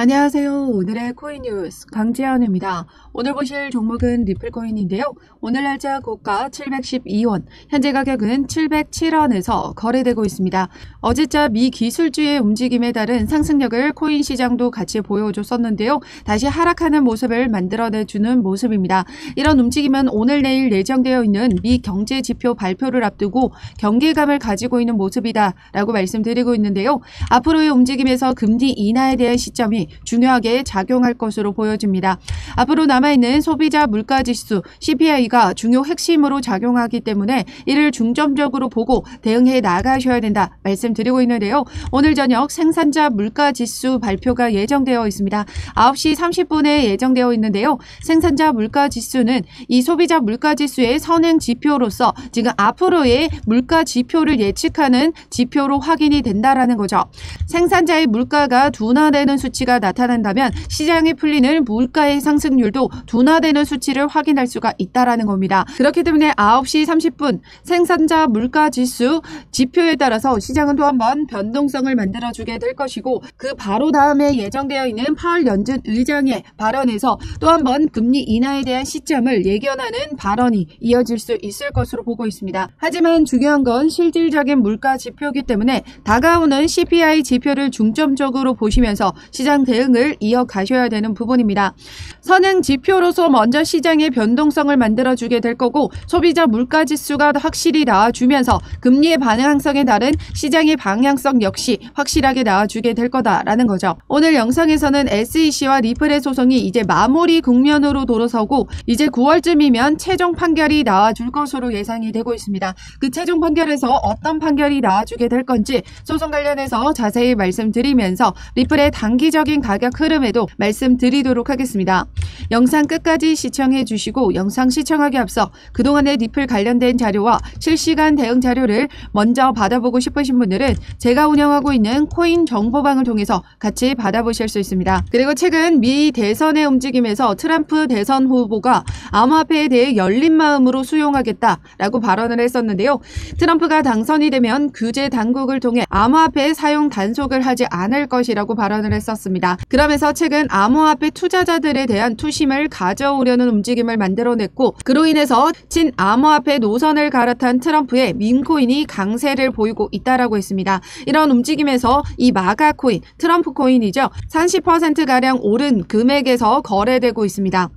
안녕하세요. 오늘의 코인 뉴스 강지연입니다. 오늘 보실 종목은 리플코인인데요. 오늘 날짜 고가 712원, 현재 가격은 707원에서 거래되고 있습니다. 어제자 미 기술주의 움직임에 따른 상승력을 코인 시장도 같이 보여줬었는데요. 다시 하락하는 모습을 만들어내주는 모습입니다. 이런 움직임은 오늘 내일 예정되어 있는 미 경제 지표 발표를 앞두고 경계감을 가지고 있는 모습이다 라고 말씀드리고 있는데요. 앞으로의 움직임에서 금리 인하에 대한 시점이 중요하게 작용할 것으로 보여집니다. 앞으로 남아있는 소비자 물가지수 CPI가 중요 핵심으로 작용하기 때문에 이를 중점적으로 보고 대응해 나가셔야 된다 말씀드리고 있는데요. 오늘 저녁 생산자 물가지수 발표가 예정되어 있습니다. 9시 30분에 예정되어 있는데요. 생산자 물가지수는 이 소비자 물가지수의 선행 지표로서 지금 앞으로의 물가 지표를 예측하는 지표로 확인이 된다라는 거죠. 생산자의 물가가 둔화되는 수치가 나타난다면 시장에 풀리는 물가의 상승률도 둔화되는 수치를 확인할 수가 있다라는 겁니다. 그렇기 때문에 9시 30분 생산자 물가지수 지표에 따라서 시장은 또 한번 변동성을 만들어주게 될 것이고 그 바로 다음에 예정되어 있는 파월 연준 의장의 발언에서 또 한번 금리 인하에 대한 시점을 예견하는 발언이 이어질 수 있을 것으로 보고 있습니다. 하지만 중요한 건 실질적인 물가 지표이기 때문에 다가오는 CPI 지표를 중점적으로 보시면서 시장 대응을 이어가셔야 되는 부분입니다. 선행 지표로서 먼저 시장의 변동성을 만들어주게 될 거고 소비자 물가지수가 확실히 나와주면서 금리의 방향성에 따른 시장의 방향성 역시 확실하게 나와주게 될 거다라는 거죠. 오늘 영상에서는 SEC와 리플의 소송이 이제 마무리 국면으로 돌아서고 이제 9월쯤이면 최종 판결이 나와줄 것으로 예상이 되고 있습니다. 그 최종 판결에서 어떤 판결이 나와주게 될 건지 소송 관련해서 자세히 말씀드리면서 리플의 단기적인 가격 흐름에도 말씀드리도록 하겠습니다. 영상 끝까지 시청해 주시고 영상 시청하기 앞서 그동안의 리플 관련된 자료와 실시간 대응 자료를 먼저 받아보고 싶으신 분들은 제가 운영하고 있는 코인 정보방을 통해서 같이 받아보실 수 있습니다. 그리고 최근 미 대선의 움직임에서 트럼프 대선 후보가 암호화폐에 대해 열린 마음으로 수용하겠다라고 발언을 했었는데요. 트럼프가 당선이 되면 규제 당국을 통해 암호화폐 사용 단속을 하지 않을 것이라고 발언을 했었습니다. 그러면서 최근 암호화폐 투자자들에 대한 투심을 가져오려는 움직임을 만들어냈고 그로 인해서 친 암호화폐 노선을 갈아탄 트럼프의 밈코인이 강세를 보이고 있다라고 했습니다. 이런 움직임에서 이 마가 코인, 트럼프 코인이죠. 30%가량 오른 금액에서 거래되고 있습니다.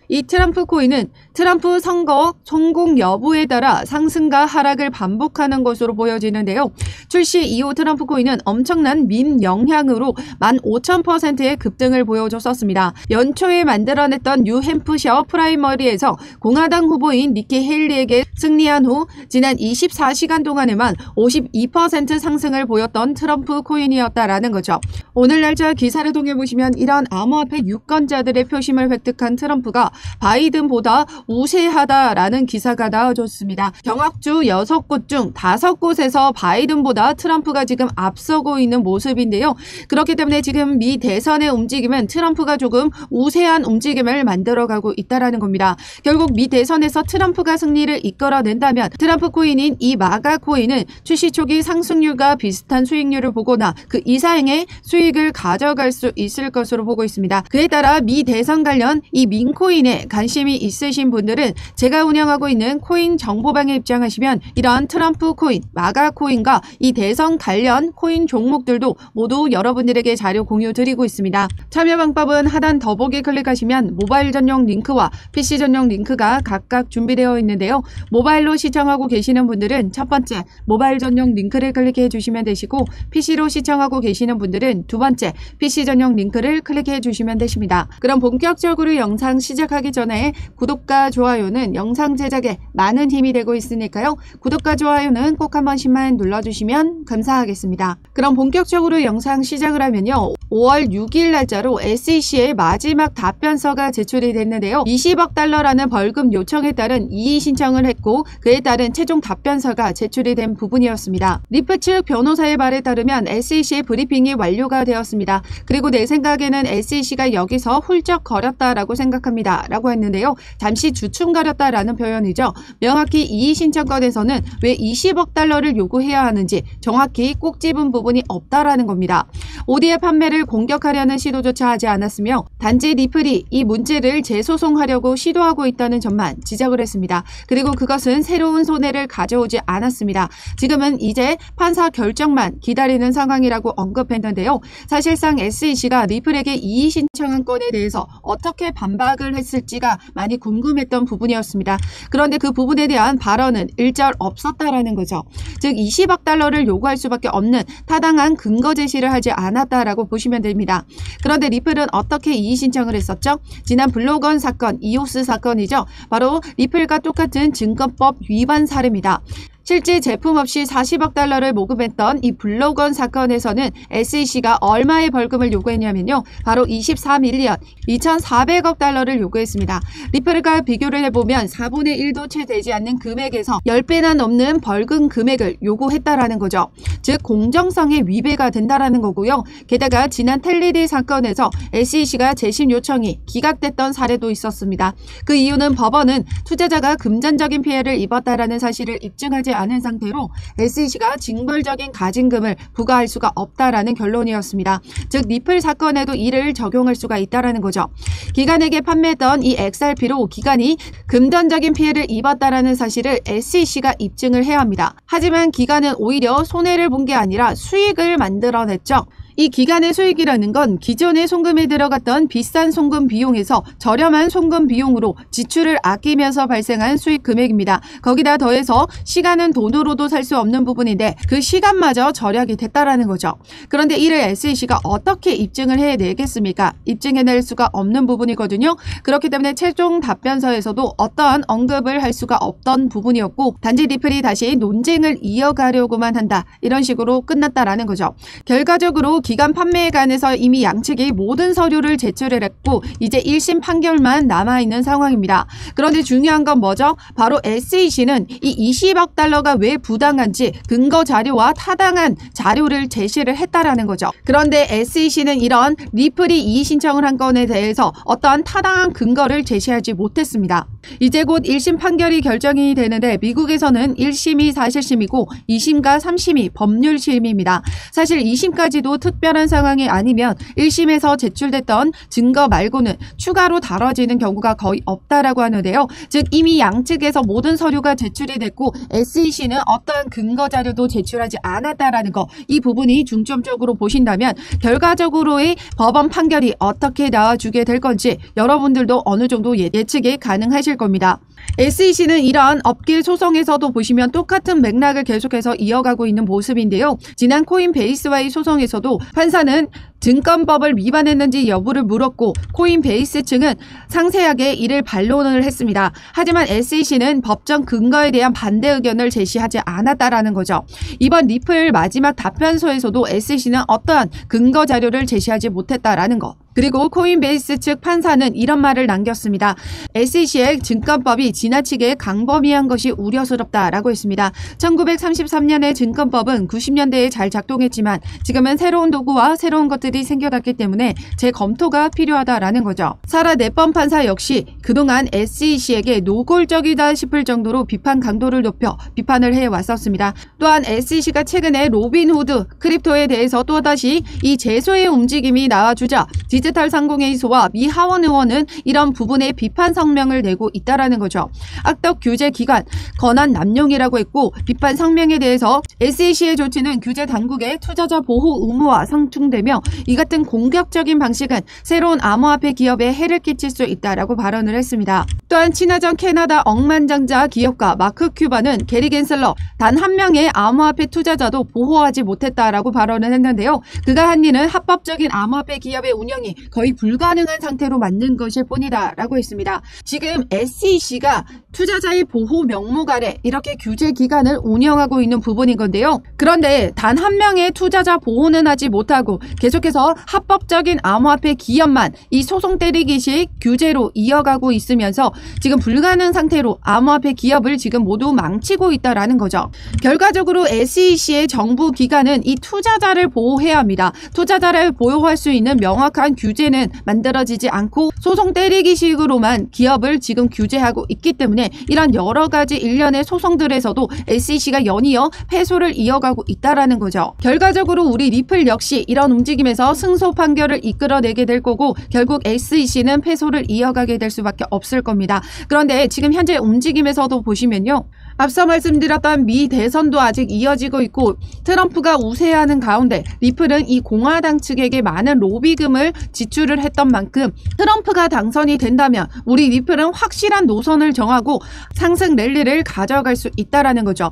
이 트럼프 코인은 트럼프 선거 성공 여부에 따라 상승과 하락을 반복하는 것으로 보여지는데요. 출시 이후 트럼프 코인은 엄청난 밈 영향으로 15,000%의 급등을 보여줬었습니다. 연초에 만들어냈던 뉴햄프셔 프라이머리에서 공화당 후보인 니키 헤일리에게 승리한 후 지난 24시간 동안에만 52% 상승을 보였던 트럼프 코인이었다라는 거죠. 오늘 날짜 기사를 통해 보시면 이런 암호화폐 유권자들의 표심을 획득한 트럼프가 바이든보다 우세하다라는 기사가 나와줬습니다. 경합주 6곳 중 5곳에서 바이든보다 트럼프가 지금 앞서고 있는 모습인데요. 그렇기 때문에 지금 미 대선의 움직임은 트럼프가 조금 우세한 움직임을 만들어가고 있다는 겁니다. 결국 미 대선에서 트럼프가 승리를 이끌어낸다면 트럼프 코인인 이 마가 코인은 출시 초기 상승률과 비슷한 수익률을 보거나 그 이상의 수익을 가져갈 수 있을 것으로 보고 있습니다. 그에 따라 미 대선 관련 이 민코인에 관심이 있으신 분들은 제가 운영하고 있는 코인 정보방에 입장하시면 이러한 트럼프 코인, 마가 코인과 이 대선 관련 코인 종목들도 모두 여러분들에게 자료 공유 드리고 있습니다. 참여 방법은 하단 더보기 클릭하시면 모바일 전용 링크와 PC 전용 링크가 각각 준비되어 있는데요. 모바일로 시청하고 계시는 분들은 첫 번째 모바일 전용 링크를 클릭해 주시면 되시고 PC로 시청하고 계시는 분들은 두 번째 PC 전용 링크를 클릭해 주시면 되십니다. 그럼 본격적으로 영상 시작하기 전에 구독과 좋아요는 영상 제작에 많은 힘이 되고 있으니까요. 구독과 좋아요는 꼭 한 번씩만 눌러주시면 감사하겠습니다. 그럼 본격적으로 영상 시작을 하면요. 5월 6일 날짜로 SEC의 마지막 답변서가 제출이 됐는데요. 20억 달러라는 벌금 요청에 따른 이의 신청을 했고 그에 따른 최종 답변서가 제출이 된 부분이었습니다. 리프 측 변호사의 말에 따르면 SEC의 브리핑이 완료가 되었습니다. 그리고 내 생각에는 SEC가 여기서 훌쩍 거렸다라고 생각합니다. 했다라고 했는데요. 잠시 주춤거렸다라는 표현이죠. 명확히 이의 신청건에서는 왜 20억 달러를 요구해야 하는지 정확히 꼭 집은 부분이 없다라는 겁니다. 오디의 판매를 공격하려는 시도조차 하지 않았으며 단지 리플이 이 문제를 재소송하려고 시도하고 있다는 점만 지적을 했습니다. 그리고 그것은 새로운 손해를 가져오지 않았습니다. 지금은 이제 판사 결정만 기다리는 상황이라고 언급했는데요. 사실상 SEC가 리플에게 이의 신청한 건에 대해서 어떻게 반박을 했을지가 많이 궁금했던 부분이었습니다. 그런데 그 부분에 대한 발언은 일절 없었다라는 거죠. 즉 20억 달러를 요구할 수밖에 없는 타당한 근거 제시를 하지 않았다라고 보시면 됩니다. 그런데 리플은 어떻게 이의 신청을 했었죠? 지난 블록원 사건, 이오스 사건이죠. 바로 리플과 똑같은 증권법 위반 사례입니다. 실제 제품 없이 40억 달러를 모금했던 이 블록원 사건에서는 SEC가 얼마의 벌금을 요구했냐면요. 바로 23밀리언 2,400억 달러를 요구했습니다. 리플과 비교를 해보면 4분의 1도 채 되지 않는 금액에서 10배나 넘는 벌금 금액을 요구했다라는 거죠. 즉 공정성에 위배가 된다라는 거고요. 게다가 지난 텔리디 사건에서 SEC가 재심 요청이 기각됐던 사례도 있었습니다. 그 이유는 법원은 투자자가 금전적인 피해를 입었다라는 사실을 입증하지 않은 상태로 SEC가 징벌적인 가징금을 부과할 수가 없다라는 결론이었습니다. 즉 리플 사건에도 이를 적용할 수가 있다라는 거죠. 기관에게 판매했던 이 XRP로 기관이 금전적인 피해를 입었다라는 사실을 SEC가 입증을 해야 합니다. 하지만 기관은 오히려 손해를 본 게 아니라 수익을 만들어냈죠. 이 기간의 수익이라는 건 기존의 송금에 들어갔던 비싼 송금 비용에서 저렴한 송금 비용으로 지출을 아끼면서 발생한 수익 금액입니다. 거기다 더해서 시간은 돈으로도 살 수 없는 부분인데 그 시간마저 절약이 됐다라는 거죠. 그런데 이를 SEC가 어떻게 입증을 해내겠습니까? 입증해낼 수가 없는 부분이거든요. 그렇기 때문에 최종 답변서에서도 어떠한 언급을 할 수가 없던 부분이었고 단지 리플이 다시 논쟁을 이어가려고만 한다. 이런 식으로 끝났다라는 거죠. 결과적으로 기간 판매에 관해서 이미 양측이 모든 서류를 제출을 했고 이제 1심 판결만 남아있는 상황입니다. 그런데 중요한 건 뭐죠? 바로 SEC는 이 20억 달러가 왜 부당한지 근거 자료와 타당한 자료를 제시를 했다라는 거죠. 그런데 SEC는 이런 리플이 이의 신청을 한 건에 대해서 어떠한 타당한 근거를 제시하지 못했습니다. 이제 곧 1심 판결이 결정이 되는데 미국에서는 1심이 사실심이고 2심과 3심이 법률심입니다. 사실 2심까지도 특별한 상황이 아니면 1심에서 제출됐던 증거 말고는 추가로 다뤄지는 경우가 거의 없다라고 하는데요. 즉 이미 양측에서 모든 서류가 제출이 됐고 SEC는 어떠한 근거 자료도 제출하지 않았다라는 거, 이 부분이 중점적으로 보신다면 결과적으로의 법원 판결이 어떻게 나와주게 될 건지 여러분들도 어느 정도 예측이 가능하실 겁니다. SEC는 이러한 업계 소송에서도 보시면 똑같은 맥락을 계속해서 이어가고 있는 모습인데요. 지난 코인베이스와의 소송에서도 판사는 증권법을 위반했는지 여부를 물었고 코인베이스 측은 상세하게 이를 반론을 했습니다. 하지만 SEC는 법정 근거에 대한 반대 의견을 제시하지 않았다라는 거죠. 이번 리플 마지막 답변서에서도 SEC는 어떠한 근거 자료를 제시하지 못했다라는 거. 그리고 코인베이스 측 판사는 이런 말을 남겼습니다. SEC의 증권법이 지나치게 광범위한 것이 우려스럽다라고 했습니다. 1933년의 증권법은 90년대에 잘 작동했지만 지금은 새로운 도구와 새로운 것들이 생겨났기 때문에 재검토가 필요하다라는 거죠. 사라 넷번 판사 역시 그동안 SEC에게 노골적이다 싶을 정도로 비판 강도를 높여 비판을 해왔었습니다. 또한 SEC가 최근에 로빈후드 크립토에 대해서 또다시 이 제소의 움직임이 나와주자 디지털 상공회의소와 미 하원 의원은 이런 부분에 비판 성명을 내고 있다라는 거죠. 악덕 규제 기관, 권한 남용이라고 했고 비판 성명에 대해서 SEC의 조치는 규제 당국의 투자자 보호 의무와 상충되며 이 같은 공격적인 방식은 새로운 암호화폐 기업에 해를 끼칠 수 있다라고 발언을 했습니다. 또한 친화적 캐나다 억만장자 기업가 마크 큐바는 게리 겐슬러 단 한 명의 암호화폐 투자자도 보호하지 못했다라고 발언을 했는데요. 그가 한 일은 합법적인 암호화폐 기업의 운영이 거의 불가능한 상태로 만든 것일 뿐이다 라고 했습니다. 지금 SEC가 SEC가 투자자의 보호 명목 아래 이렇게 규제 기관을 운영하고 있는 부분인 건데요. 그런데 단 한 명의 투자자 보호는 하지 못하고 계속해서 합법적인 암호화폐 기업만 이 소송 때리기식 규제로 이어가고 있으면서 지금 불가능 상태로 암호화폐 기업을 지금 모두 망치고 있다라는 거죠. 결과적으로 SEC의 정부 기관은 이 투자자를 보호해야 합니다. 투자자를 보호할 수 있는 명확한 규제는 만들어지지 않고 소송 때리기식으로만 기업을 지금 규제하고 있기 때문에 이런 여러 가지 일련의 소송들에서도 SEC가 연이어 패소를 이어가고 있다라는 거죠. 결과적으로 우리 리플 역시 이런 움직임에서 승소 판결을 이끌어내게 될 거고 결국 SEC는 패소를 이어가게 될 수밖에 없을 겁니다. 그런데 지금 현재 움직임에서도 보시면요. 앞서 말씀드렸던 미 대선도 아직 이어지고 있고 트럼프가 우세하는 가운데 리플은 이 공화당 측에게 많은 로비금을 지출을 했던 만큼 트럼프가 당선이 된다면 우리 리플은 확실한 노선을 정하고 상승 랠리를 가져갈 수 있다라는 거죠.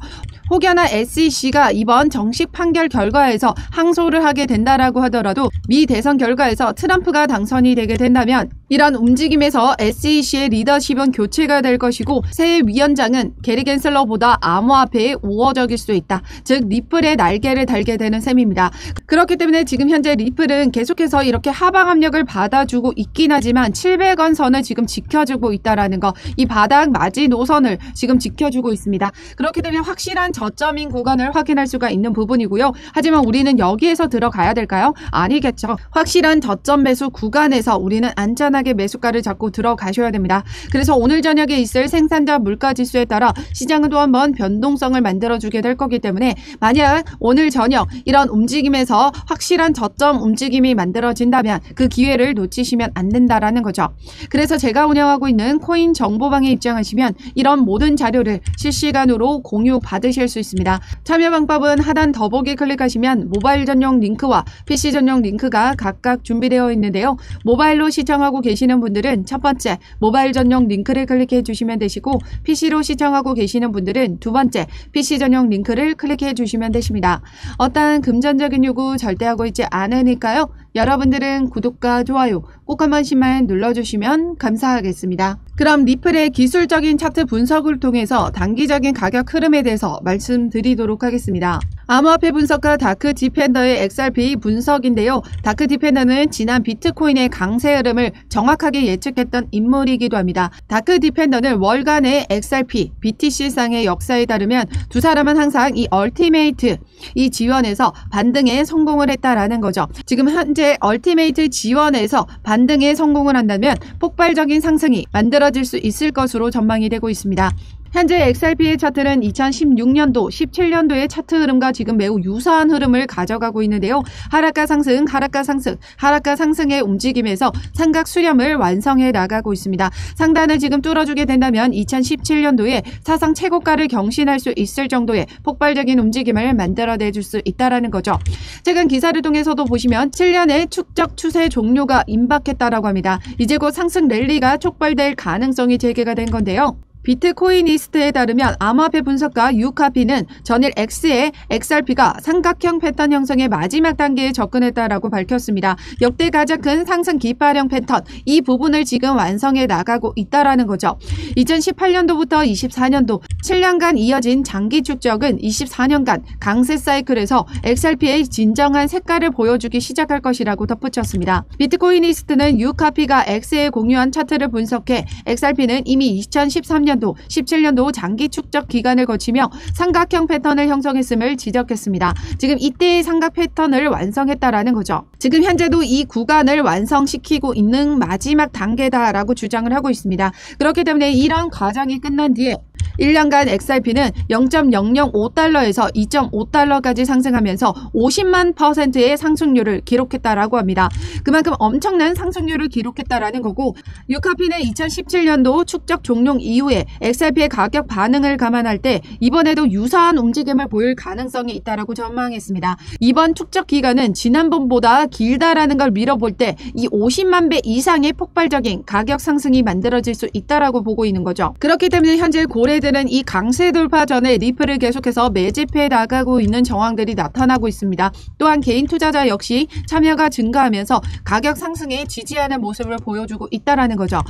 혹여나 SEC가 이번 정식 판결 결과에서 항소를 하게 된다라고 하더라도 미 대선 결과에서 트럼프가 당선이 되게 된다면 이런 움직임에서 SEC의 리더십은 교체가 될 것이고 새 위원장은 게리 겐슬러보다 암호화폐에 우호적일 수 있다. 즉 리플의 날개를 달게 되는 셈입니다. 그렇기 때문에 지금 현재 리플은 계속해서 이렇게 하방 압력을 받아주고 있긴 하지만 700원 선을 지금 지켜주고 있다라는 거, 이 바닥 마지 노선을 지금 지켜주고 있습니다. 그렇기 때문에 확실한 저점인 구간을 확인할 수가 있는 부분이고요. 하지만 우리는 여기에서 들어가야 될까요? 아니겠죠. 확실한 저점 매수 구간에서 우리는 안전하게 매수가를 잡고 들어가셔야 됩니다. 그래서 오늘 저녁에 있을 생산자 물가지수에 따라 시장은 또 한번 변동성을 만들어주게 될 거기 때문에 만약 오늘 저녁 이런 움직임에서 확실한 저점 움직임이 만들어진다면 그 기회를 놓치시면 안 된다라는 거죠. 그래서 제가 운영하고 있는 코인 정보방에 입장하시면 이런 모든 자료를 실시간으로 공유 받으실 수 있습니다. 참여 방법은 하단 더보기 클릭하시면 모바일 전용 링크와 PC 전용 링크가 각각 준비되어 있는데요. 모바일로 시청하고 계시는 분들은 첫 번째 모바일 전용 링크를 클릭해 주시면 되시고 PC로 시청하고 계시는 분들은 두 번째 PC 전용 링크를 클릭해 주시면 되십니다. 어떠한 금전적인 요구 절대 하고 있지 않으니까요. 여러분들은 구독과 좋아요 꼭 한 번씩만 눌러주시면 감사하겠습니다. 그럼 리플의 기술적인 차트 분석을 통해서 단기적인 가격 흐름에 대해서 말씀드리도록 하겠습니다. 암호화폐 분석가 다크 디펜더의 XRP 분석인데요. 다크 디펜더는 지난 비트코인의 강세 흐름을 정확하게 예측했던 인물이기도 합니다. 다크 디펜더는 월간의 XRP, BTC상의 역사에 따르면 두 사람은 항상 이 얼티메이트, 이 지원에서 반등에 성공을 했다라는 거죠. 지금 현재 얼티메이트 지원에서 반등에 성공을 한다면 폭발적인 상승이 만들어질 수 있을 것으로 전망이 되고 있습니다. 현재 XRP의 차트는 2016년도, 17년도의 차트 흐름과 지금 매우 유사한 흐름을 가져가고 있는데요. 하락과 상승, 하락과 상승, 하락과 상승의 움직임에서 삼각 수렴을 완성해 나가고 있습니다. 상단을 지금 뚫어주게 된다면 2017년도에 사상 최고가를 경신할 수 있을 정도의 폭발적인 움직임을 만들어내줄 수 있다는 거죠. 최근 기사를 통해서도 보시면 7년의 축적 추세 종료가 임박했다라고 합니다. 이제 곧 상승 랠리가 촉발될 가능성이 제기가 된 건데요. 비트코이니스트에 따르면 암호화폐 분석가 유카피는 전일 X의 XRP가 삼각형 패턴 형성의 마지막 단계에 접근했다라고 밝혔습니다. 역대 가장 큰 상승 기파령 패턴, 이 부분을 지금 완성해 나가고 있다라는 거죠. 2018년도부터 24년도 7년간 이어진 장기 축적은 24년간 강세 사이클에서 XRP의 진정한 색깔을 보여주기 시작할 것이라고 덧붙였습니다. 비트코이니스트는 유카피가 X에 공유한 차트를 분석해 XRP는 이미 2013년 17년도 장기 축적 기간을 거치며 삼각형 패턴을 형성했음을 지적했습니다. 지금 이때의 삼각 패턴을 완성했다라는 거죠. 지금 현재도 이 구간을 완성시키고 있는 마지막 단계다라고 주장을 하고 있습니다. 그렇기 때문에 이런 과정이 끝난 뒤에 1년간 XRP는 0.005달러에서 2.5달러까지 상승하면서 50만 %의 상승률을 기록했다라고 합니다. 그만큼 엄청난 상승률을 기록했다라는 거고, 유카피는 2017년도 축적 종료 이후에 XRP의 가격 반응을 감안할 때 이번에도 유사한 움직임을 보일 가능성이 있다라고 전망했습니다. 이번 축적 기간은 지난번보다 길다라는 걸 밀어볼 때 이 50만 배 이상의 폭발적인 가격 상승이 만들어질 수 있다라고 보고 있는 거죠. 그렇기 때문에 현재 고래 거래들은 이 강세 돌파 전에 리플을 계속해서 매집해 나가고 있는 정황들이 나타나고 있습니다. 또한 개인 투자자 역시 참여가 증가하면서 가격 상승에 지지하는 모습을 보여주고 있다는 거죠.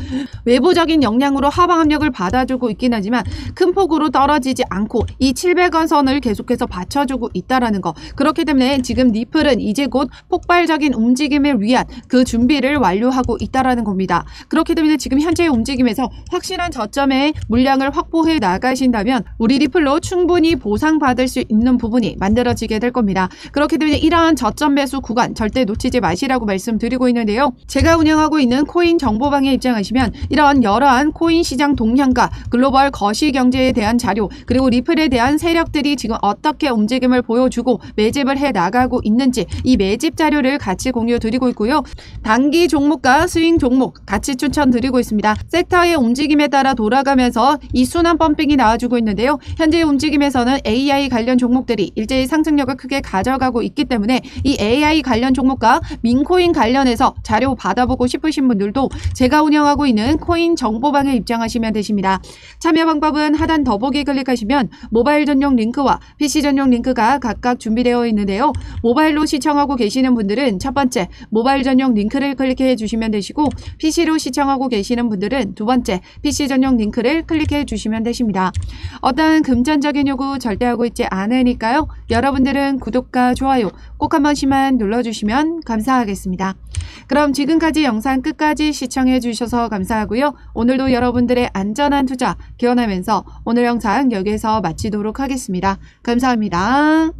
외부적인 영향으로 하방 압력을 받아주고 있긴 하지만 큰 폭으로 떨어지지 않고 이 700원 선을 계속해서 받쳐주고 있다는 거. 그렇기 때문에 지금 리플은 이제 곧 폭발적인 움직임을 위한 그 준비를 완료하고 있다는 겁니다. 그렇기 때문에 지금 현재의 움직임에서 확실한 저점의 물량을 확보해 나가신다면 우리 리플로 충분히 보상받을 수 있는 부분이 만들어지게 될 겁니다. 그렇기 때문에 이러한 저점 매수 구간 절대 놓치지 마시라고 말씀드리고 있는데요. 제가 운영하고 있는 코인 정보방에 입장하시면 이러한 여러한 코인 시장 동향과 글로벌 거시경제에 대한 자료 그리고 리플에 대한 세력들이 지금 어떻게 움직임을 보여주고 매집을 해 나가고 있는지 이 매집 자료를 같이 공유 드리고 있고요. 단기 종목과 스윙 종목 같이 추천드리고 있습니다. 섹터의 움직임에 따라 돌아가면서 이 순환 펌핑이 나와주고 있는데요. 현재 움직임에서는 AI 관련 종목들이 일제히 상승력을 크게 가져가고 있기 때문에 이 AI 관련 종목과 민코인 관련해서 자료 받아보고 싶으신 분들도 제가 운영하고 있는 코인 정보방에 입장하시면 되십니다. 참여 방법은 하단 더보기 클릭하시면 모바일 전용 링크와 PC 전용 링크가 각각 준비되어 있는데요. 모바일로 시청하고 계시는 분들은 첫 번째 모바일 전용 링크를 클릭해 주시면 되시고 PC로 시청하고 계시는 분들은 두 번째 PC 전용 링크를 클릭해 주시면 되십니다. 어떤 금전적인 요구 절대 하고 있지 않으니까요. 여러분들은 구독과 좋아요 꼭 한 번씩만 눌러주시면 감사하겠습니다. 그럼 지금까지 영상 끝까지 시청해 주셔서 감사하고요. 오늘도 여러분들의 안전한 투자 기원하면서 오늘 영상 여기에서 마치도록 하겠습니다. 감사합니다.